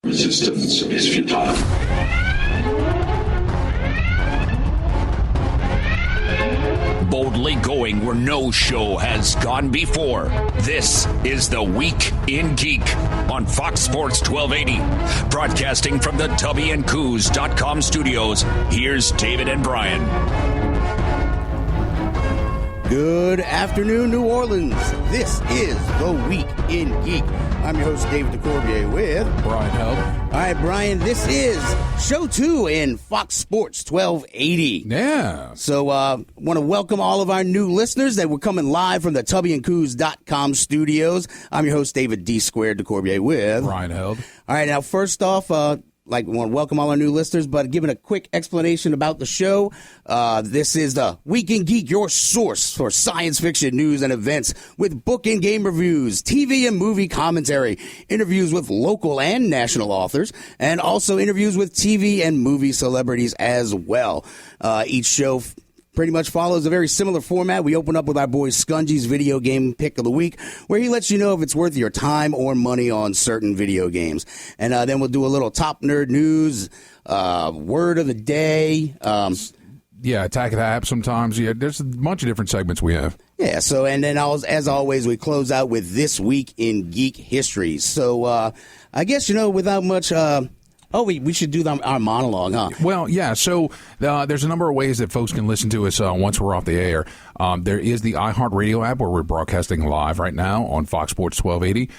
Resistance is futile. Boldly going where no show has gone before. This is The Week in Geek on Fox Sports 1280. Broadcasting from the TWIG.com studios, here's David and Brian. Good afternoon, New Orleans. This is The Week in Geek. I'm your host, David DeCorbier, with Brian Held. All right, Brian, this is Show 2 in Fox Sports 1280. Yeah. So want to welcome all of our new listeners that we're coming live from the TWIG.com studios. I'm your host, David D. Squared DeCorbier, with Brian Held. All right, now, first off, we want to welcome all our new listeners, but giving a quick explanation about the show. This is the Week in Geek, your source for science fiction news and events, with book and game reviews, TV and movie commentary, interviews with local and national authors, and also interviews with TV and movie celebrities as well. Each show pretty much follows a very similar format. We open up with our boy Skungy's video game pick of the week, where he lets you know if it's worth your time or money on certain video games. And then we'll do a little top nerd news, word of the day. Attack of the App sometimes. Yeah, there's a bunch of different segments we have. Yeah, so and then as always, we close out with This Week in Geek History. So I guess, without much... we should do our monologue, huh? Well, yeah. So there's a number of ways that folks can listen to us once we're off the air. There is the iHeartRadio app where we're broadcasting live right now on Fox Sports 1280.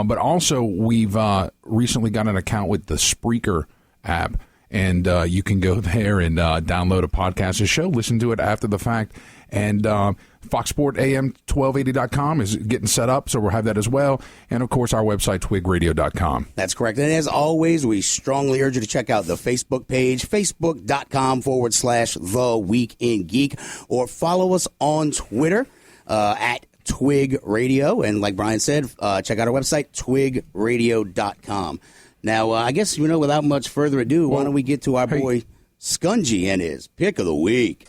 But also, we've recently got an account with the Spreaker app, and you can go there and download a podcast, a show, listen to it after the fact. And FoxSportAM1280.com is getting set up, so we'll have that as well. And, of course, our website, TWIGradio.com. That's correct. And as always, we strongly urge you to check out the Facebook page, Facebook.com/The Week in Geek, or follow us on Twitter at Twig Radio. And like Brian said, check out our website, TWIGradio.com. Now, I guess, without much further ado, why don't we get to our boy Skungy and his pick of the week.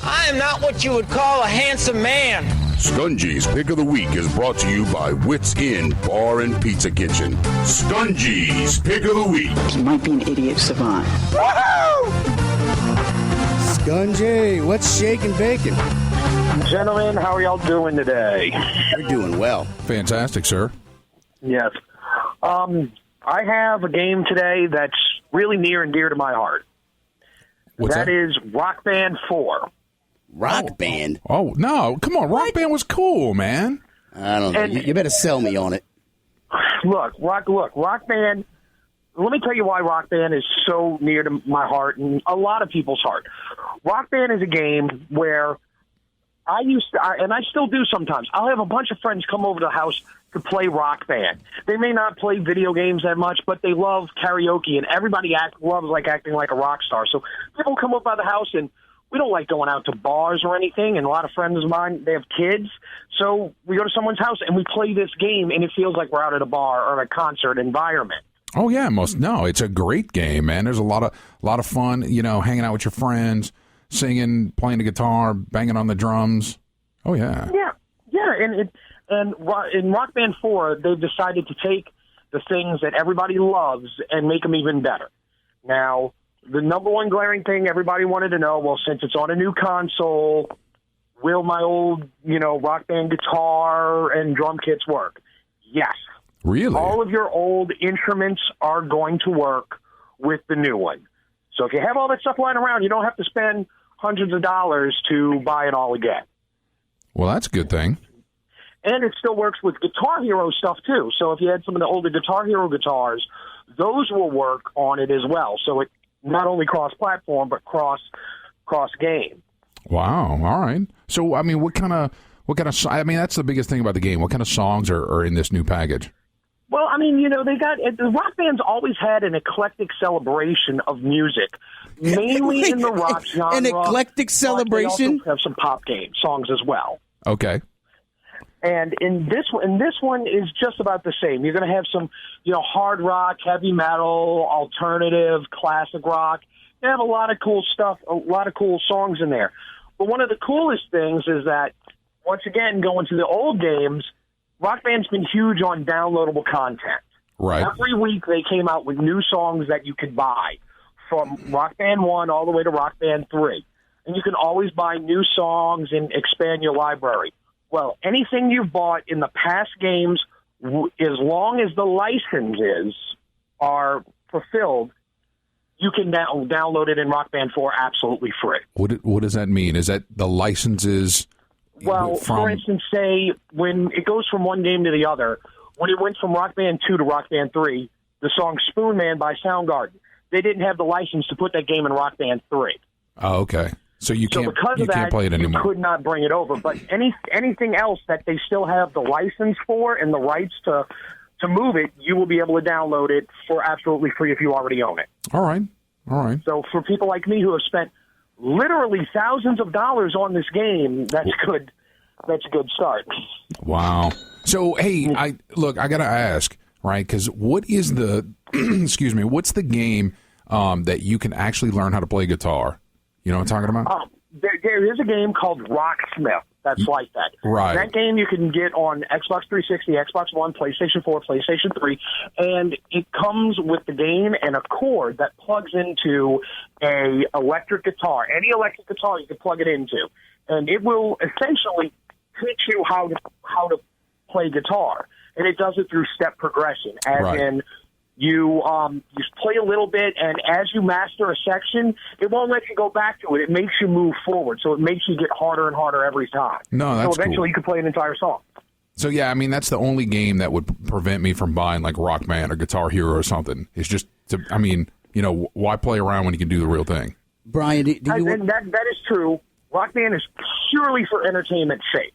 I am not what you would call a handsome man. Skungy's Pick of the Week is brought to you by Wits Inn Bar and Pizza Kitchen. Skungy's Pick of the Week. He might be an idiot savant. Woohoo! Skungy, what's shaking bacon? Gentlemen, how are y'all doing today? We're doing well. Fantastic, sir. Yes. I have a game today that's really near and dear to my heart. What's that? That is Rock Band 4. Rock Band? Oh, no. Come on. Rock Band was cool, man. I don't know. You better sell me on it. Look, Rock Band, let me tell you why Rock Band is so near to my heart and a lot of people's heart. Rock Band is a game where I used to, and I still do sometimes, I'll have a bunch of friends come over to the house to play Rock Band. They may not play video games that much, but they love karaoke, and everybody loves acting like a rock star. So people come up by the house, and we don't like going out to bars or anything, and a lot of friends of mine, they have kids. So we go to someone's house, and we play this game, and it feels like we're out at a bar or a concert environment. Oh, yeah. It's a great game, man. There's a lot of fun, hanging out with your friends, singing, playing the guitar, banging on the drums. Oh, yeah. Yeah, and in Rock Band 4, they've decided to take the things that everybody loves and make them even better. Now, the number one glaring thing everybody wanted to know, well, since it's on a new console, will my old, Rock Band guitar and drum kits work? Yes. Really? All of your old instruments are going to work with the new one. So if you have all that stuff lying around, you don't have to spend hundreds of dollars to buy it all again. Well, that's a good thing. And it still works with Guitar Hero stuff, too. So if you had some of the older Guitar Hero guitars, those will work on it as well. So it not only cross-platform, but cross-game. Wow. All right. So, what kind of that's the biggest thing about the game. What kind of songs are in this new package? Well, the Rock Band's always had an eclectic celebration of music, mainly in the rock genre. An eclectic celebration? They also have some pop game songs as well. Okay. And in this one is just about the same. You're going to have some, hard rock, heavy metal, alternative, classic rock. You have a lot of cool stuff, a lot of cool songs in there. But one of the coolest things is that, once again, going to the old games, Rock Band's been huge on downloadable content. Right. Every week they came out with new songs that you could buy, from Rock Band 1 all the way to Rock Band 3. And you can always buy new songs and expand your library. Well, anything you've bought in the past games, as long as the licenses are fulfilled, you can now download it in Rock Band 4 absolutely free. What does that mean? Is that the licenses? Well, for instance, say when it goes from one game to the other, when it went from Rock Band 2 to Rock Band 3, the song Spoon Man by Soundgarden, they didn't have the license to put that game in Rock Band 3. Oh, okay. So you can't play it anymore. You could not bring it over. But anything else that they still have the license for and the rights to move it, you will be able to download it for absolutely free if you already own it. All right. So for people like me who have spent literally thousands of dollars on this game, that's good. That's a good start. Wow. So, hey, I got to ask, right, because what is the, excuse me, what's the game that you can actually learn how to play guitar? You know what I'm talking about? There is a game called Rocksmith that's like that. Right. That game you can get on Xbox 360, Xbox One, PlayStation 4, PlayStation 3, and it comes with the game and a cord that plugs into a electric guitar. Any electric guitar you can plug it into, and it will essentially teach you how to play guitar. And it does it through step progression, as in you play a little bit, and as you master a section, it won't let you go back to it. It makes you move forward, so it makes you get harder and harder every time. No, that's so eventually cool. You can play an entire song. So, yeah, I mean, that's the only game that would prevent me from buying, like, Rock Band or Guitar Hero or something. It's just, why play around when you can do the real thing? Brian, do you... And that is true. Rock Band is purely for entertainment's sake.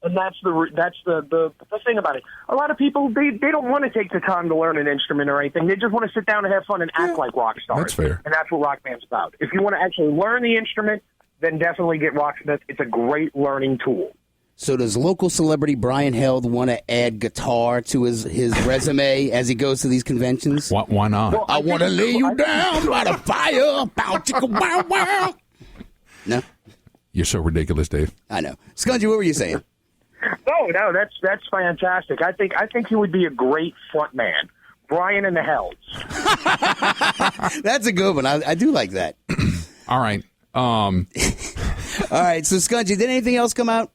And that's the thing about it. A lot of people, they don't want to take the time to learn an instrument or anything. They just want to sit down and have fun and act like rock stars. That's fair. And that's what Rock Band's about. If you want to actually learn the instrument, then definitely get Rocksmith. It's a great learning tool. So does local celebrity Brian Held want to add guitar to his resume as he goes to these conventions? Why not? Well, I want to lay you down by the fire. Bow, chicka, wow, wow. No? You're so ridiculous, Dave. I know. Skungy, what were you saying? No, that's fantastic. I think he would be a great front man. Brian and the Hells. That's a good one. I do like that. All right. All right. So, Skungy, did anything else come out?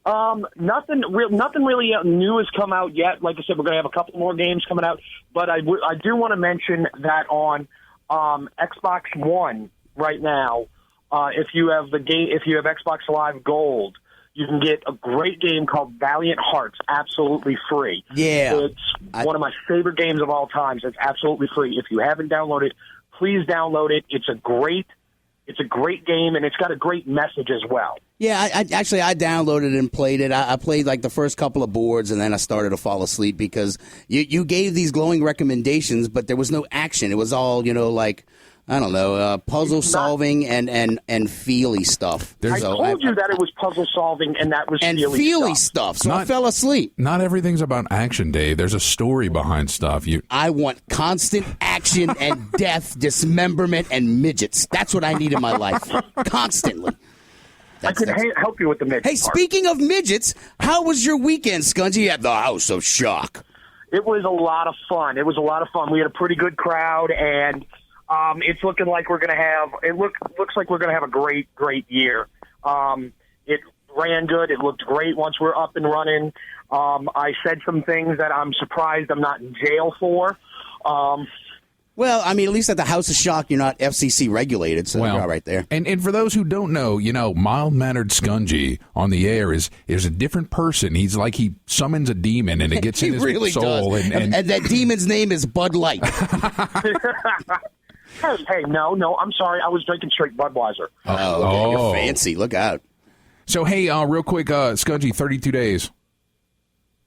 Nothing really new has come out yet. Like I said, we're going to have a couple more games coming out. But I do want to mention that on Xbox One right now, if you have Xbox Live Gold, you can get a great game called Valiant Hearts absolutely free. Yeah. It's one of my favorite games of all time. So it's absolutely free. If you haven't downloaded it, please download it. It's a great game, and it's got a great message as well. Yeah, I downloaded it and played it. I played like the first couple of boards, and then I started to fall asleep because you gave these glowing recommendations, but there was no action. It was all, like, I don't know, puzzle solving and feely stuff. I told you that it was puzzle solving and that was feely stuff. So I fell asleep. Not everything's about action, Dave. There's a story behind stuff. I want constant action and death, dismemberment, and midgets. That's what I need in my life. Constantly. I could help you with the midgets. Hey, speaking of midgets, how was your weekend, Skungy, at the House of Shock? It was a lot of fun. We had a pretty good crowd, and it's looking like we're going to have. Looks like we're going to have a great year. It ran good. It looked great once we're up and running. I said some things that I'm surprised I'm not in jail for. Well, I mean, at least at the House of Shock, you're not FCC regulated, so you're all right there. And for those who don't know, mild-mannered Skungy on the air is a different person. He's like he summons a demon, and it gets in his really soul. Does. And that demon's name is Bud Light. Hey, no, I'm sorry. I was drinking straight Budweiser. Oh, okay. You're fancy. Look out. So, hey, real quick, Skungy, 32 days.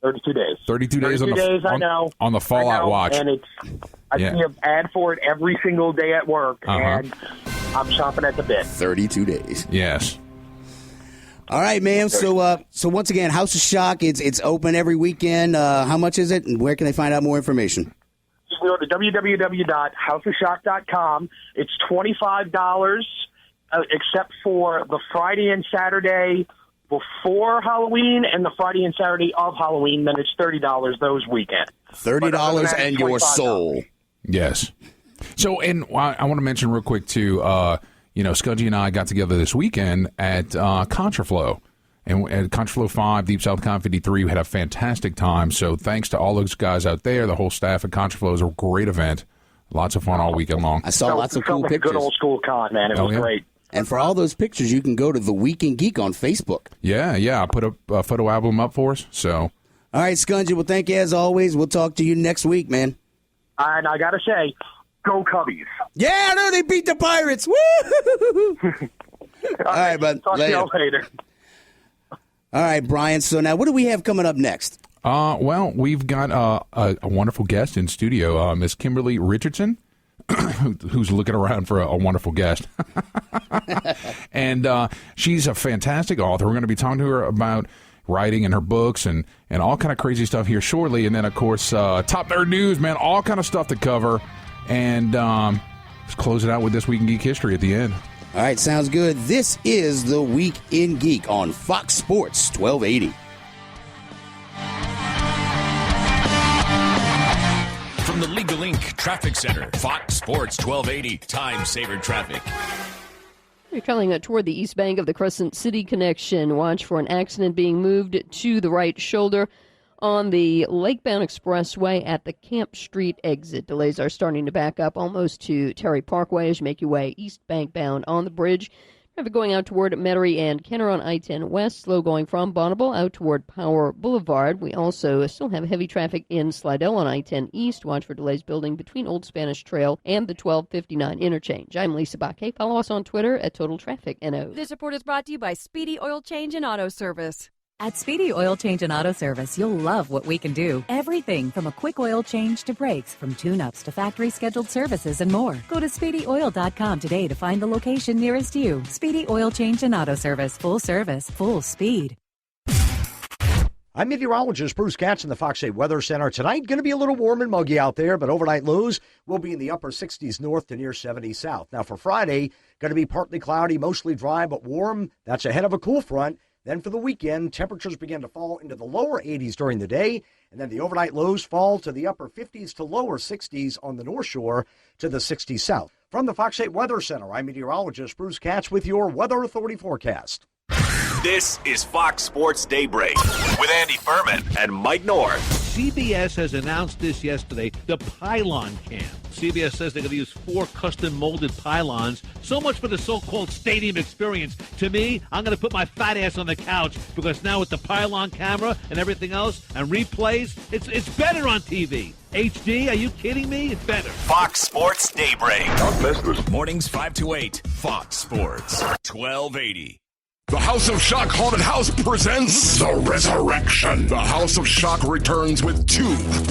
32 days. 32 days I know. On the Fallout watch. And I see an ad for it every single day at work, and I'm chomping at the bit. 32 days. Yes. All right, man. So once again, House of Shock, it's open every weekend. How much is it, and where can they find out more information? You can go to www.houseofshock.com. It's $25, except for the Friday and Saturday before Halloween and the Friday and Saturday of Halloween. Then it's $30 those weekends. $30 and your soul. Yes. So, and I want to mention real quick, too, Skungy and I got together this weekend at Contraflow. And at Contraflow 5, Deep South Con 53, we had a fantastic time. So thanks to all those guys out there. The whole staff at Contraflow. It was a great event. Lots of fun all weekend long. I saw lots of cool like pictures. A good old school con, man. It was great. And for all those pictures, you can go to The Week in Geek on Facebook. Yeah. I put a photo album up for us. So, all right, Skungy. Well, thank you as always. We'll talk to you next week, man. And I got to say, go Cubbies. Yeah, I know they beat the Pirates. Woo! All right, bud. Talk to you later. All right, Brian. So now what do we have coming up next? Well, we've got a wonderful guest in studio, Miss Kimberly Richardson, who's looking around for a wonderful guest. And she's a fantastic author. We're going to be talking to her about writing and her books and all kind of crazy stuff here shortly. And then, of course, Top Nerd News, man, all kind of stuff to cover. And let's close it out with This Week in Geek History at the end. All right, sounds good. This is The Week in Geek on Fox Sports 1280. From the Legal Inc. Traffic Center, Fox Sports 1280, Time Saver Traffic. You're traveling toward the east bank of the Crescent City connection. Watch for an accident being moved to the right shoulder on the Lakebound Expressway at the Camp Street exit. Delays are starting to back up almost to Terry Parkway as you make your way east bank bound on the bridge. Traffic going out toward Metairie and Kenner on I-10 West, slow going from Bonneville out toward Power Boulevard. We also still have heavy traffic in Slidell on I-10 East. Watch for delays building between Old Spanish Trail and the 1259 interchange. I'm Lisa Baquet. Follow us on Twitter at Total Traffic NO. This report is brought to you by Speedy Oil Change and Auto Service. At Speedy Oil Change and Auto Service, you'll love what we can do. Everything from a quick oil change to brakes, from tune-ups to factory-scheduled services and more. Go to SpeedyOil.com today to find the location nearest you. Speedy Oil Change and Auto Service. Full service, full speed. I'm meteorologist Bruce Katz in the Fox 8 Weather Center. Tonight, going to be a little warm and muggy out there, but overnight lows will be in the upper 60s north to near 70 south. Now, for Friday, going to be partly cloudy, mostly dry, but warm. That's ahead of a cool front. Then for the weekend, temperatures begin to fall into the lower 80s during the day, and then the overnight lows fall to the upper 50s to lower 60s on the North Shore to the 60s south. From the Fox 8 Weather Center, I'm meteorologist Bruce Katz with your Weather Authority forecast. This is Fox Sports Daybreak with Andy Furman and Mike North. CBS has announced this yesterday, the Pylon Cam. CBS says they're going to use 4 custom-molded pylons. So much for the so-called stadium experience. To me, I'm going to put my fat ass on the couch because now with the Pylon camera and everything else and replays, it's better on TV. HD, are you kidding me? It's better. Fox Sports Daybreak. Mornings 5 to 8, Fox Sports 1280. The House of Shock Haunted House presents The Resurrection. The House of Shock returns with 2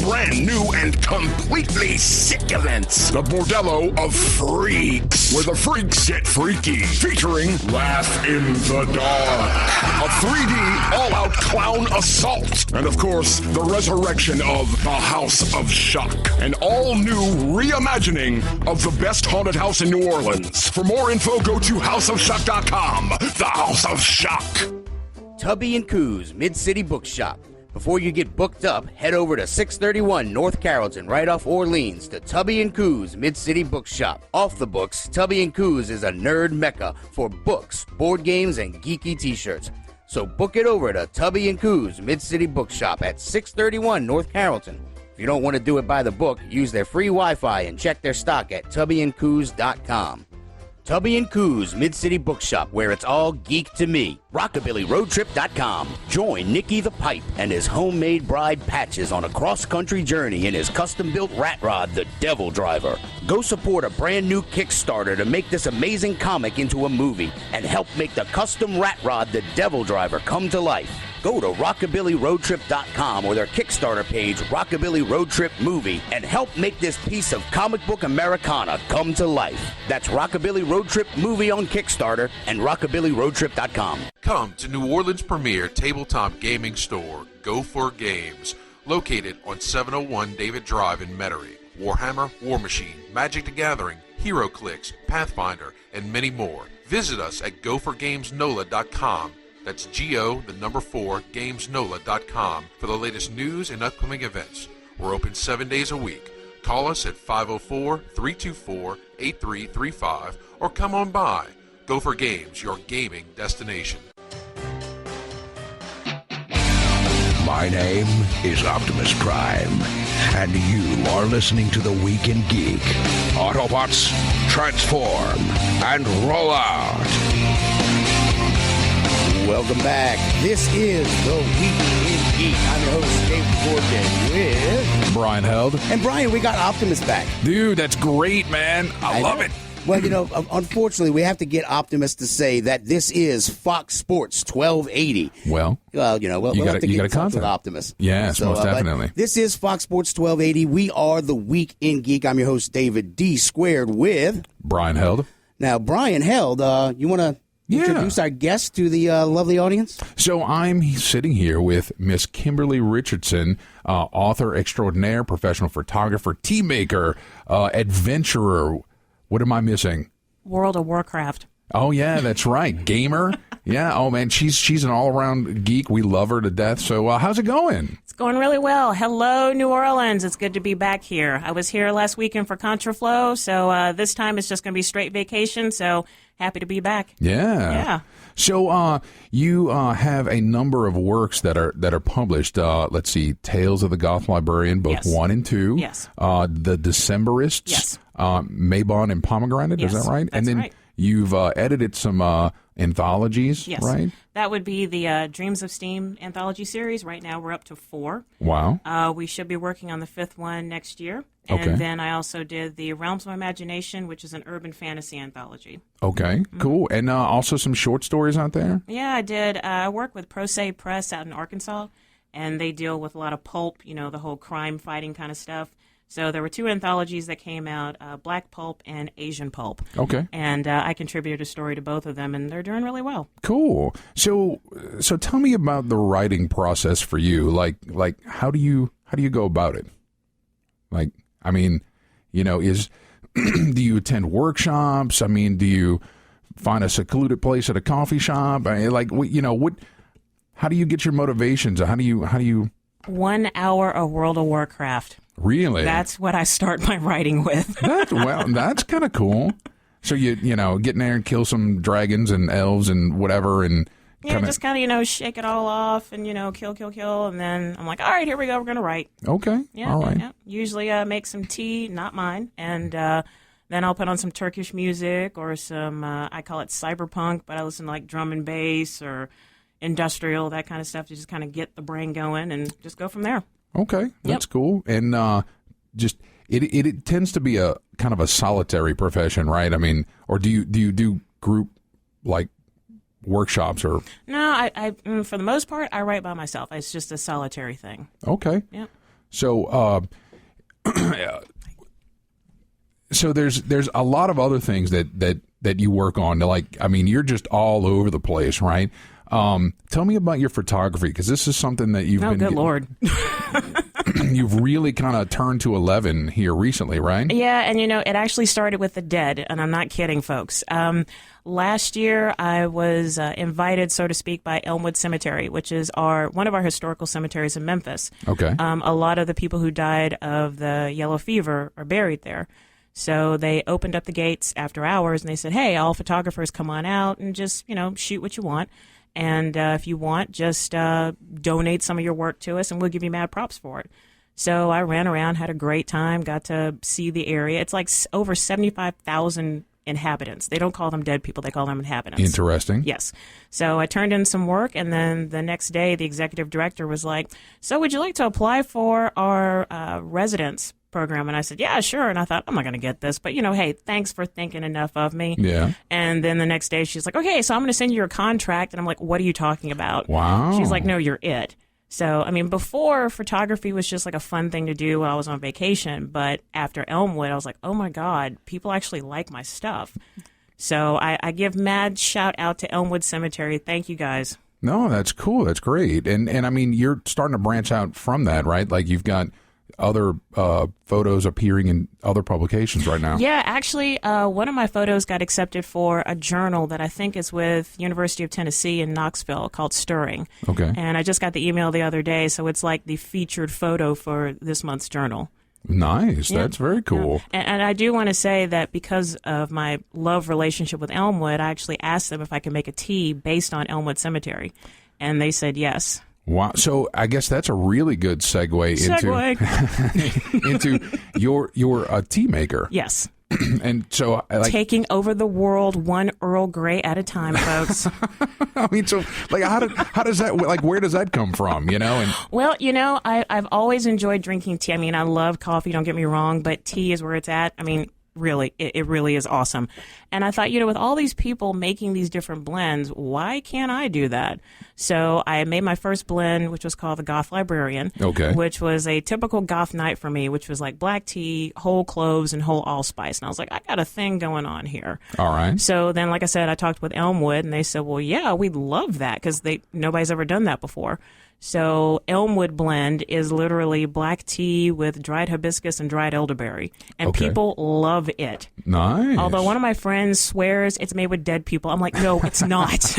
brand new and completely sick events. The Bordello of Freaks, where the freaks get freaky, featuring Laugh in the Dark, a 3D all-out clown assault, and of course, the resurrection of The House of Shock, an all-new reimagining of the best haunted house in New Orleans. For more info, go to houseofshock.com. The House of Shock. Tubby and Coos Mid-City Bookshop. Before you get booked up, head over to 631 North Carrollton, right off Orleans, to Tubby and Coos Mid-City Bookshop. Off the books, Tubby and Coos is a nerd mecca for books, board games, and geeky t-shirts. So book it over to Tubby and Coos Mid-City Bookshop at 631 North Carrollton. If you don't want to do it by the book, use their free Wi-Fi and check their stock at tubbyandcoos.com. Tubby and Coos Mid-City Bookshop, where it's all geek to me. RockabillyRoadTrip.com. Join Nicky the Pipe and his homemade bride Patches on a cross-country journey in his custom-built rat rod, the Devil Driver. Go support a brand-new Kickstarter to make this amazing comic into a movie and help make the custom rat rod, the Devil Driver, come to life. Go to RockabillyRoadTrip.com or their Kickstarter page, Rockabilly Road Trip Movie, and help make this piece of comic book Americana come to life. That's Rockabilly Road Trip Movie on Kickstarter and RockabillyRoadTrip.com. Come to New Orleans' premier tabletop gaming store, Go For Games, located on 701 David Drive in Metairie. Warhammer, War Machine, Magic the Gathering, HeroClix, Pathfinder, and many more. Visit us at goforgamesnola.com. That's GO4gamesnola.com for the latest news and upcoming events. We're open 7 days a week. Call us at 504-324-8335 or come on by. Gopher Games, your gaming destination. My name is Optimus Prime, and you are listening to The Week in Geek. Autobots, transform and roll out. Welcome back. This is The Week in Geek. I'm your host, Dave Corkin, with Brian Held. And Brian, we got Optimus back. Dude, that's great, man. I love it. Well, unfortunately, we have to get Optimus to say that this is Fox Sports 1280. Well, we'll have to get in touch with Optimus. Yes, most definitely. This is Fox Sports 1280. We are The Week in Geek. I'm your host, David D. Squared, with Brian Held. Now, Brian Held, you want to introduce our guest to the lovely audience? So I'm sitting here with Miss Kimberly Richardson, author extraordinaire, professional photographer, tea maker, adventurer. What am I missing? World of Warcraft. Oh, yeah, that's right. Gamer. Yeah. Oh, man, she's an all-around geek. We love her to death. So how's it going? It's going really well. Hello, New Orleans. It's good to be back here. I was here last weekend for Contraflow, so this time it's just going to be straight vacation, so happy to be back. Yeah. Yeah. So you have a number of works that are published. Let's see, Tales of the Goth Librarian, both 1 and 2. Yes. The Decemberists. Yes. Maybon and Pomegranate. Yes, is that right? That's and then right. you've edited some anthologies, Yes. right? That would be the Dreams of Steam anthology series. Right now we're up to 4. Wow. We should be working on the 5th one next year. And Okay. then I also did the Realms of Imagination, which is an urban fantasy anthology. Okay, cool. And also some short stories out there? Yeah, I did. I work with Pro Se Press out in Arkansas, and they deal with a lot of pulp, the whole crime fighting kind of stuff. So there were 2 anthologies that came out, Black Pulp and Asian Pulp. Okay. And I contributed a story to both of them, and they're doing really well. Cool. So tell me about the writing process for you. Like how do you go about it? Like, I mean, is do you attend workshops? I mean, do you find a secluded place at a coffee shop? How do you get your motivations? How do you 1 hour of World of Warcraft. Really? That's what I start my writing with. That's kind of cool. So you get in there and kill some dragons and elves and whatever, and just kind of shake it all off and kill, and then I'm like, all right, here we go, we're gonna write. Okay. Yeah. All right. Yeah. Usually make some tea, not mine, and then I'll put on some Turkish music or some I call it cyberpunk, but I listen to like drum and bass or industrial, that kind of stuff, to just kind of get the brain going and just go from there. Okay, that's cool. And just it tends to be a kind of a solitary profession, right? I mean, or do you do group like workshops or? No, I for the most part I write by myself. It's just a solitary thing. Okay. Yeah. So so there's a lot of other things that you work on. Like, I mean, you're just all over the place, right? Tell me about your photography, because this is something that you've been. Good Lord. You've really kind of turned to 11 here recently, right? Yeah, and it actually started with the dead, and I'm not kidding, folks. Last year, I was invited, so to speak, by Elmwood Cemetery, which is one of our historical cemeteries in Memphis. Okay. A lot of the people who died of the yellow fever are buried there. So they opened up the gates after hours, and they said, hey, all photographers come on out and just, shoot what you want. And if you want, just donate some of your work to us, and we'll give you mad props for it. So I ran around, had a great time, got to see the area. It's like over 75,000 inhabitants. They don't call them dead people. They call them inhabitants. Interesting. Yes. So I turned in some work, and then the next day, the executive director was like, so would you like to apply for our residence program? And I said, yeah, sure. And I thought, I'm not going to get this, but hey, thanks for thinking enough of me. Yeah. And then the next day she's like, okay, so I'm going to send you your contract. And I'm like, what are you talking about? Wow. She's like, no, you're it. So, I mean, before, photography was just like a fun thing to do while I was on vacation. But after Elmwood, I was like, oh my God, people actually like my stuff. So I give mad shout out to Elmwood Cemetery. Thank you guys. No, that's cool. That's great. And I mean, you're starting to branch out from that, right? Like you've got other photos appearing in other publications right now. Yeah, actually, one of my photos got accepted for a journal that I think is with University of Tennessee in Knoxville called Stirring. Okay. And I just got the email the other day, so it's like the featured photo for this month's journal. Nice. Yeah. That's very cool. Yeah. And I do want to say that because of my love relationship with Elmwood, I actually asked them if I could make a tea based on Elmwood Cemetery. And they said yes. Wow. So I guess that's a really good segue into you're a tea maker. Yes. And so taking over the world one Earl Grey at a time, folks. I mean, so like how does that, like, where does that come from, you know? And well, you know, I've always enjoyed drinking tea. I mean, I love coffee, don't get me wrong, but tea is where it's at. I mean, really, it really is awesome. And I thought, you know, with all these people making these different blends, why can't I do that? So I made my first blend, which was called the Goth Librarian, which was a typical goth night for me, which was like black tea, whole cloves, and whole allspice. And I was like, I got a thing going on here. All right. So then, like I said, I talked with Elmwood, and they said, well, yeah, we'd love that because nobody's ever done that before. So Elmwood blend is literally black tea with dried hibiscus and dried elderberry. And people love it. Nice. Although one of my friends swears it's made with dead people. I'm like, no, it's not.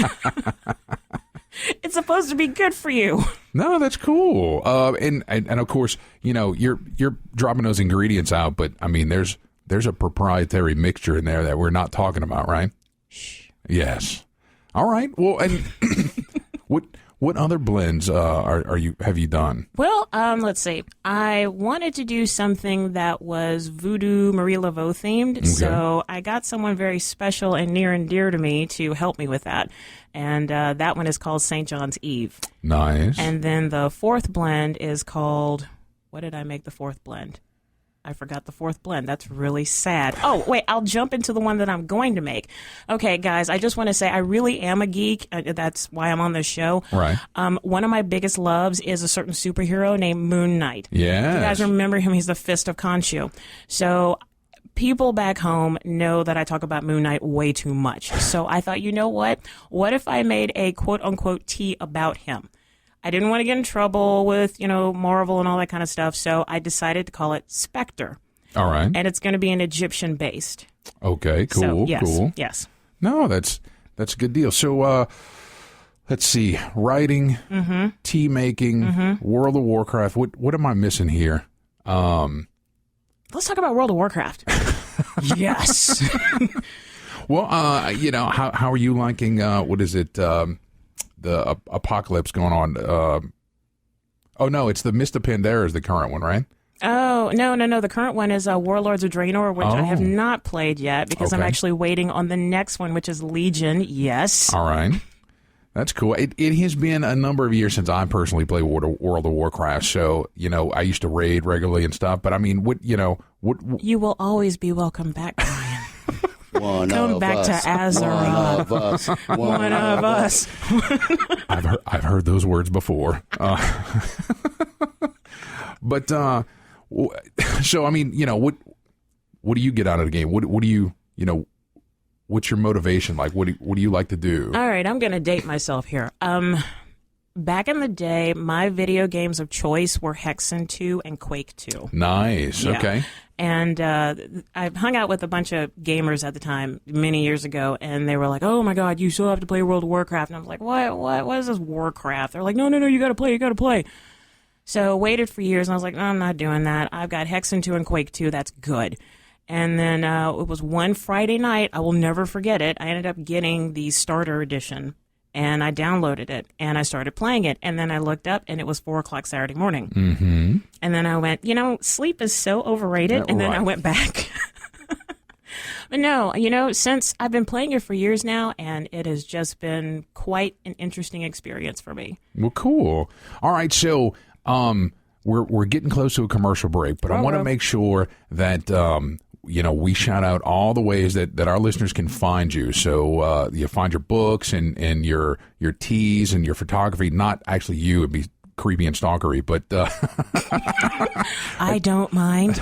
It's supposed to be good for you. No, that's cool. And of course, you know, you're dropping those ingredients out, but I mean, there's a proprietary mixture in there that we're not talking about, right? Shh. Yes. All right. Well, and what other blends have you done? Well, let's see. I wanted to do something that was Voodoo Marie Laveau themed, so I got someone very special and near and dear to me to help me with that. And that one is called St. John's Eve. Nice. And then the fourth blend is called, what did I make the fourth blend? I forgot the fourth blend. That's really sad. Oh, wait, I'll jump into the one that I'm going to make. Okay, guys, I just want to say I really am a geek. That's why I'm on this show. Right. One of my biggest loves is a certain superhero named Moon Knight. Yeah. You guys remember him? He's the Fist of Khonshu. So people back home know that I talk about Moon Knight way too much. So I thought, you know what? What if I made a quote-unquote tea about him? I didn't want to get in trouble with, you know, Marvel and all that kind of stuff, so I decided to call it Spectre. All right. And it's going to be an Egyptian-based. Okay, cool, so, yes, cool. Yes. No, that's a good deal. So, let's see, writing, tea making, World of Warcraft. What am I missing here? Let's talk about World of Warcraft. Yes. Well, you know, how are you liking, what is it, the apocalypse going on? Oh, no, it's the Mist of Pandaria is the current one, right? Oh, no. The current one is Warlords of Draenor, which I have not played yet because I'm actually waiting on the next one, which is Legion. Yes. All right. That's cool. It has been a number of years since I personally played World of Warcraft, so, you know, I used to raid regularly and stuff, but I mean, what? You will always be welcome back, Brian. Come back to Azeroth. One of us. I've heard those words before. But so I mean, you know, what do you get out of the game? What do you know? What's your motivation like? What do you like to do? All right, I'm going to date myself here. Back in the day, my video games of choice were Hexen 2 and Quake 2. Nice. Yeah. Okay. And I hung out with a bunch of gamers at the time, many years ago, and they were like, "Oh my God, you still have to play World of Warcraft." And I was like, "What is this Warcraft?" They're like, "No, you got to play. So waited for years, and I was like, "No, I'm not doing that. I've got Hexen 2 and Quake 2. That's good." And then it was one Friday night. I will never forget it. I ended up getting the starter edition. And I downloaded it, and I started playing it. And then I looked up, and it was 4 o'clock Saturday morning. Mm-hmm. And then I went, you know, sleep is so overrated. And then I went back. But no, you know, since I've been playing it for years now, and it has just been quite an interesting experience for me. Well, cool. All right, so we're getting close to a commercial break, but I want to make sure that you know, we shout out all the ways that our listeners can find you. So you find your books and your teas and your photography. Not actually you; it'd be creepy and stalkery, but I don't mind.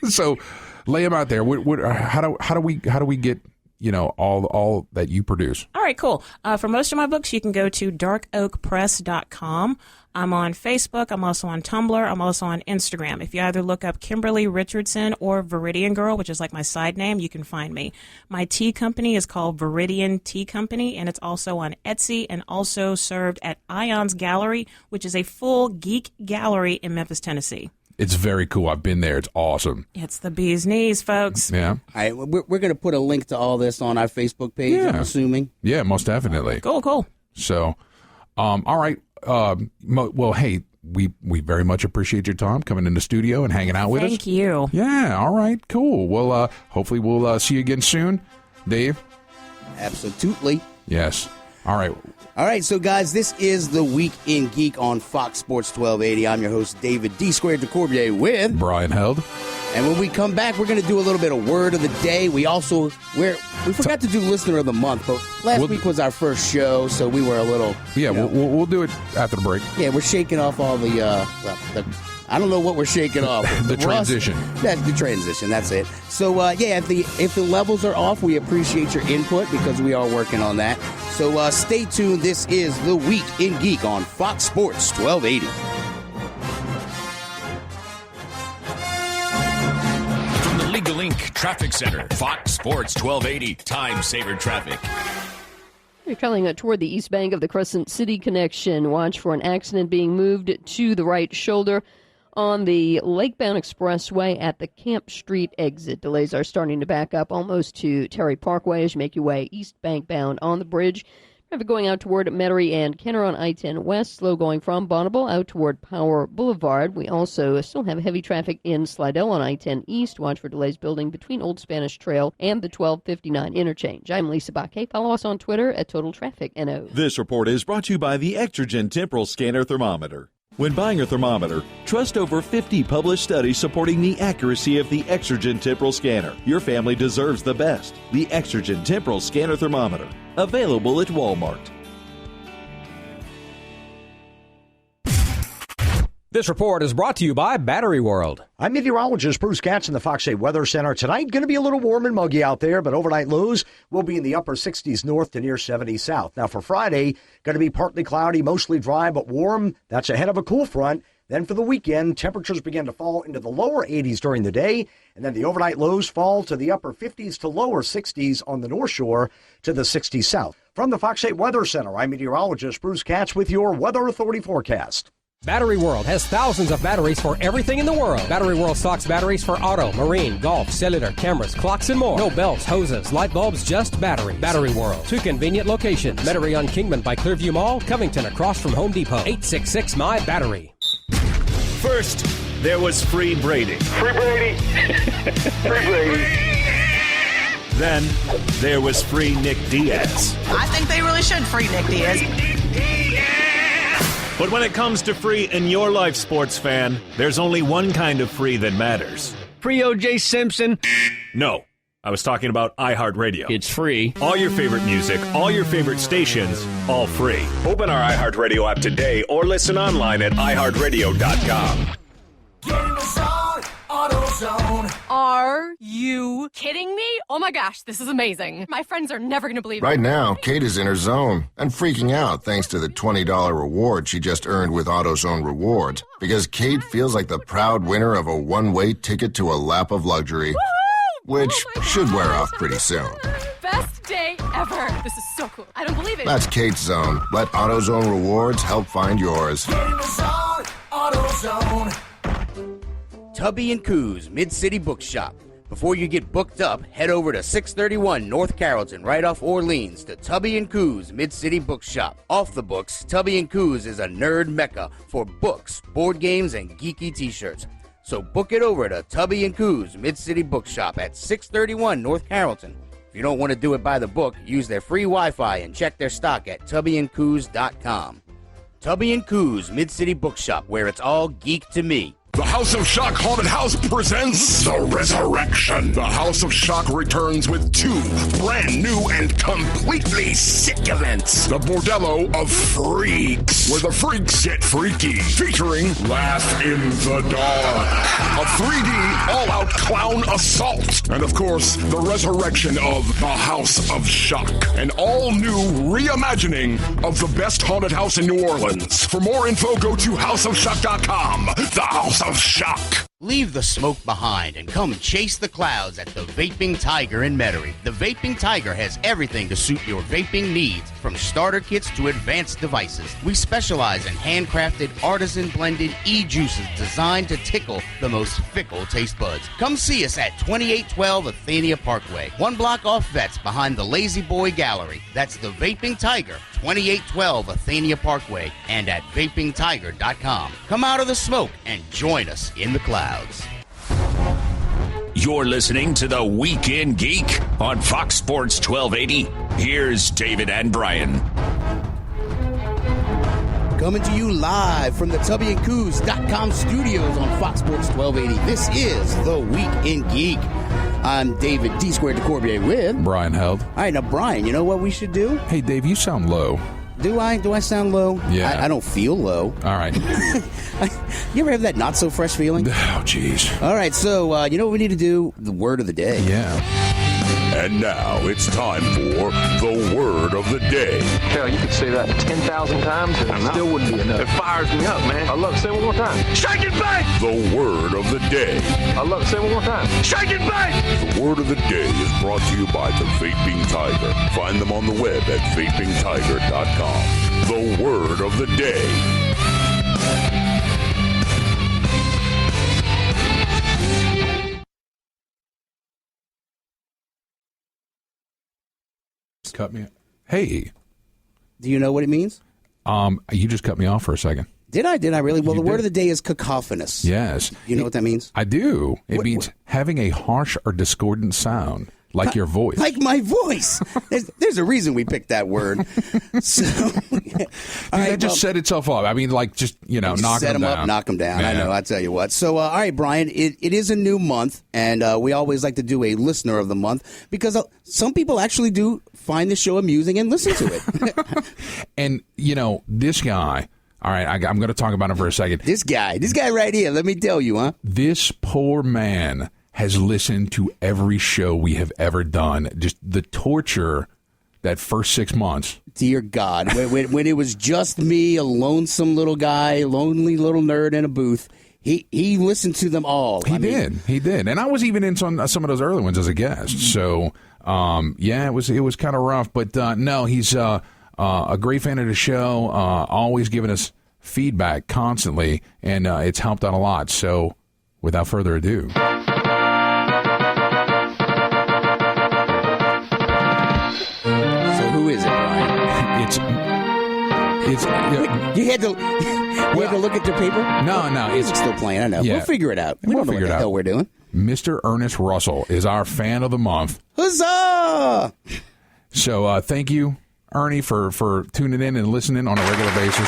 So lay them out there. How do we get all that you produce? All right, cool. For most of my books, you can go to darkoakpress.com. I'm on Facebook. I'm also on Tumblr. I'm also on Instagram. If you either look up Kimberly Richardson or Viridian Girl, which is like my side name, you can find me. My tea company is called Viridian Tea Company, and it's also on Etsy and also served at Ion's Gallery, which is a full geek gallery in Memphis, Tennessee. It's very cool. I've been there. It's awesome. It's the bee's knees, folks. Yeah. All right, we're going to put a link to all this on our Facebook page, I'm assuming. Yeah, most definitely. Cool. So, all right. Well, hey, we very much appreciate your time coming in the studio and hanging out with us. Thank you. Yeah, all right, cool. Well, hopefully we'll see you again soon. Dave? Absolutely. Yes. All right. All right, so guys, this is the Week in Geek on Fox Sports 1280. I'm your host, David D. Squared DeCorbier with Brian Held. And when we come back, we're going to do a little bit of Word of the Day. We forgot to do Listener of the Month, but last week was our first show, so we were a little... Yeah, we'll do it after the break. Yeah, we're shaking off all the I don't know what we're shaking off. The transition. That's the transition. That's it. So, if the levels are off, we appreciate your input because we are working on that. So, stay tuned. This is the Week in Geek on Fox Sports 1280. From the Legal Inc. Traffic Center, Fox Sports 1280, Time Saver Traffic. You're traveling toward the east bank of the Crescent City connection. Watch for an accident being moved to the right shoulder on the Lakebound Expressway at the Camp Street exit. Delays are starting to back up almost to Terry Parkway as you make your way east bank bound on the bridge. Traffic going out toward Metairie and Kenner on I-10 West, slow going from Bonneville out toward Power Boulevard. We also still have heavy traffic in Slidell on I-10 East. Watch for delays building between Old Spanish Trail and the 1259 interchange. I'm Lisa Baquet. Follow us on Twitter at Total Traffic NO. This report is brought to you by the Exergen Temporal Scanner Thermometer. When buying a thermometer, trust over 50 published studies supporting the accuracy of the Exergen Temporal Scanner. Your family deserves the best. The Exergen Temporal Scanner Thermometer. Available at Walmart. This report is brought to you by Battery World. I'm meteorologist Bruce Katz in the Fox 8 Weather Center. Tonight, going to be a little warm and muggy out there, but overnight lows will be in the upper 60s north to near 70 south. Now, for Friday, going to be partly cloudy, mostly dry, but warm. That's ahead of a cool front. Then for the weekend, temperatures begin to fall into the lower 80s during the day, and then the overnight lows fall to the upper 50s to lower 60s on the North Shore to the 60s south. From the Fox 8 Weather Center, I'm meteorologist Bruce Katz with your Weather Authority forecast. Battery World has thousands of batteries for everything in the world. Battery World stocks batteries for auto, marine, golf, cellular, cameras, clocks, and more. No belts, hoses, light bulbs, just batteries. Battery World. 2 convenient locations. Metairie on Kingman by Clearview Mall, Covington across from Home Depot. 866-MY-BATTERY. First, there was Free Brady. Free Brady. Free Brady. Then, there was Free Nick Diaz. I think they really should free Nick Diaz. But when it comes to free in your life, sports fan, there's only one kind of free that matters. Free O.J. Simpson? No, I was talking about iHeartRadio. It's free. All your favorite music, all your favorite stations, all free. Open our iHeartRadio app today or listen online at iHeartRadio.com. Get in the zone, AutoZone. Are you kidding me? Oh my gosh, this is amazing. My friends are never going to believe it. Right now, Kate is in her zone and freaking out thanks to the $20 reward she just earned with AutoZone Rewards, because Kate feels like the proud winner of a one-way ticket to a lap of luxury, which should wear off pretty soon. Best day ever. This is so cool. I don't believe it. That's Kate's zone. Let AutoZone Rewards help find yours. Get in the zone, AutoZone. Tubby & Coos Mid-City Bookshop. Before you get booked up, head over to 631 North Carrollton, right off Orleans, to Tubby & Coos Mid-City Bookshop. Off the books, Tubby & Coos is a nerd mecca for books, board games, and geeky t-shirts. So book it over to Tubby & Coos Mid-City Bookshop at 631 North Carrollton. If you don't want to do it by the book, use their free Wi-Fi and check their stock at tubbyandcoos.com. Tubby & Coos Mid-City Bookshop, where it's all geek to me. The House of Shock Haunted House presents The Resurrection. The House of Shock returns with 2 brand new and completely sick events. The Bordello of Freaks, where the freaks get freaky. Featuring Laugh in the Dark, a 3D all-out clown assault. And of course, the resurrection of The House of Shock, an all-new reimagining of the best haunted house in New Orleans. For more info, go to houseofshock.com. The House of Shock. Leave the smoke behind and come chase the clouds at the Vaping Tiger in Metairie. The Vaping Tiger has everything to suit your vaping needs, from starter kits to advanced devices. We specialize in handcrafted, artisan-blended e-juices designed to tickle the most fickle taste buds. Come see us at 2812 Athenia Parkway, 1 block off Vets behind the Lazy Boy Gallery. That's the Vaping Tiger, 2812 Athenia Parkway, and at vapingtiger.com. Come out of the smoke and join us in the clouds. You're listening to the Weekend Geek on Fox Sports 1280. Here's David and Brian. Coming to you live from the TubbyandCoos.com studios on Fox Sports 1280. This is the Weekend Geek. I'm David D. Squared DeCorbier with Brian Held. All right, now, Brian, you know what we should do? Hey, Dave, you sound low. Do I? Do I sound low? Yeah. I don't feel low. All right. You ever have that not-so-fresh feeling? Oh, jeez. All right, so you know what we need to do? The word of the day. Yeah. And now it's time for the word of the day. Hell, you could say that 10,000 times and it still wouldn't be enough. It fires me up, man. I love it. Say it one more time. Shake it, babe! The word of the day. I love it. Say it one more time. Shake it, babe! The word of the day is brought to you by the Vaping Tiger. Find them on the web at vapingtiger.com. The word of the day. Cut me. Hey, do you know what it means? You just cut me off for a second. Did I? Did I really? Well, You the word did. of the day is cacophonous. Yes. You know what that means? I do. It means having a harsh or discordant sound, like your voice. Like my voice. There's a reason we picked that word. So, that just set itself up. I mean, like, just, knock set them them down. up, knock them down. Yeah. I know. I tell you what. So, all right, Brian, it is a new month, and we always like to do a listener of the month because some people actually do find the show amusing and listen to it. And, this guy, all right, I'm going to talk about him for a second. This guy right here, let me tell you, huh? This poor man has listened to every show we have ever done. Just the torture that first 6 months. Dear God, when it was just me, a lonesome little guy, lonely little nerd in a booth, he listened to them all. He did. And I was even in some of those early ones as a guest. So, it was kind of rough. But, no, he's a great fan of the show, always giving us feedback constantly, and it's helped out a lot. So, without further ado. Who is it, Brian? It's you had to look at the paper? No, It's still playing. I know. Yeah. We'll figure it out. We don't know what the hell we're doing. Mr. Ernest Russell is our fan of the month. Huzzah! So thank you, Ernie, for tuning in and listening on a regular basis.